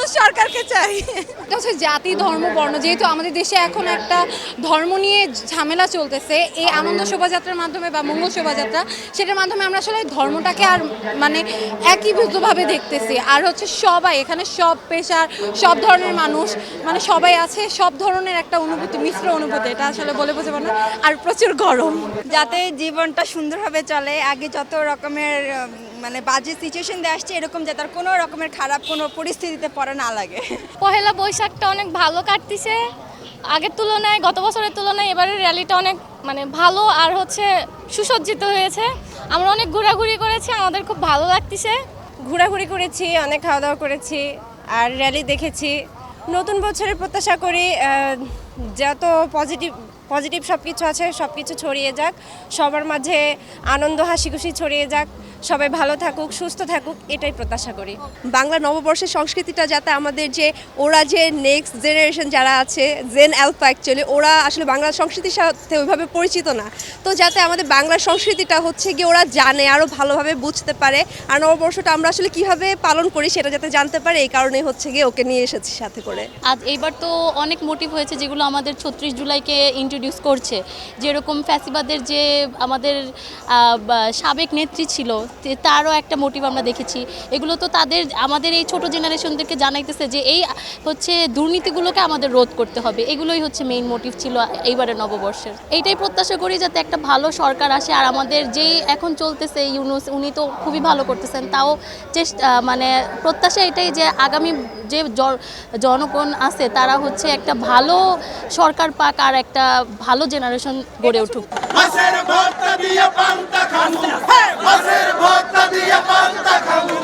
মানুষ সরকারকে চাই। এটা হচ্ছে জাতি ধর্ম বর্ণ, যেহেতু আমাদের দেশে এখন একটা ধর্ম নিয়ে ঝামেলা চলতেছে, এই আনন্দ শোভাযাত্রার মাধ্যমে বা মঙ্গল শোভাযাত্রা, সেটার মাধ্যমে আমরা আসলে ধর্মটাকে আর মানে একীভূতভাবে দেখতেছি। আর হচ্ছে সবাই এখানে, সব পেশার সব ধরনের মানুষ, মানে সবাই আছে, সব ধরনের একটা অনুভূতি, মিশ্র অনুভূতি, এটা আসলে বলে বোঝাবো না। আর প্রচুর গরম। যাতে জীবনটা সুন্দরভাবে চলে, আগে যত রকমের মানে বাজে সিচুয়েশন দিয়ে আসছে, এরকম যাতে আর কোনো রকমের খারাপ কোনো পরিস্থিতিতে পড়া না লাগে। পহেলা বৈশাখটা অনেক ভালো কাটতিছে আগের তুলনায়, গত বছরের তুলনায় এবারের র্যালিটা অনেক মানে ভালো আর হচ্ছে সুসজ্জিত হয়েছে। আমরা অনেক ঘোরাঘুরি করেছি, আমাদের খুব ভালো লাগতেছে। ঘোরাঘুরি করেছি, অনেক খাওয়া দাওয়া করেছি আর র্যালি দেখেছি। নতুন বছরের প্রত্যাশা করি যত পজিটিভ সব কিছু আছে সব কিছু ছড়িয়ে যাক, সবার মাঝে আনন্দ হাসি খুশি ছড়িয়ে যাক, সবাই ভালো থাকুক সুস্থ থাকুক, এটাই প্রত্যাশা করি। বাংলা নববর্ষের সংস্কৃতিটা যাতে আমাদের যে ওরা যে নেক্সট জেনারেশন যারা আছে, জেন অ্যালফা অ্যাকচুয়ালি, ওরা আসলে বাংলা সংস্কৃতির সাথে ওইভাবে পরিচিত না, তো যাতে আমাদের বাংলার সংস্কৃতিটা হচ্ছে গিয়ে ওরা জানে, আরও ভালোভাবে বুঝতে পারে, আর নববর্ষটা আমরা আসলে কীভাবে পালন করি সেটা যাতে জানতে পারে, এই কারণেই হচ্ছে গিয়ে ওকে নিয়ে এসেছি সাথে করে। আজ এইবার তো অনেক মোটিভ হয়েছে যেগুলো আমাদের ৩৬ জুলাইকে ইন্ট্রোডিউস করছে, যেরকম ফ্যাসিবাদের যে আমাদের সাবেক নেত্রী ছিল, তারও একটা মোটিভ আমরা দেখেছি। এগুলো তো আমাদের এই ছোট জেনারেশনদেরকে জানাইতেছে যে এই হচ্ছে দুর্নীতিগুলোকে আমাদের রোধ করতে হবে। এগুলোই হচ্ছে মেইন মোটিভ ছিল এইবারের নববর্ষের। এইটাই প্রত্যাশা করি যাতে একটা ভালো সরকার আসে। আর আমাদের যেই এখন চলতেছে ইউনূস, উনি তো খুবই ভালো করতেছেন, তাও মানে প্রত্যাশা এটাই যে আগামী যে জনগণ আছে তারা হচ্ছে একটা ভালো সরকার পাক আর একটা ভালো জেনারেশন গড়ে উঠুক। মাছের ভর্তা দিয়ে পান্তা খামু, মাছের ভর্তা দিয়ে পান্তা খামু।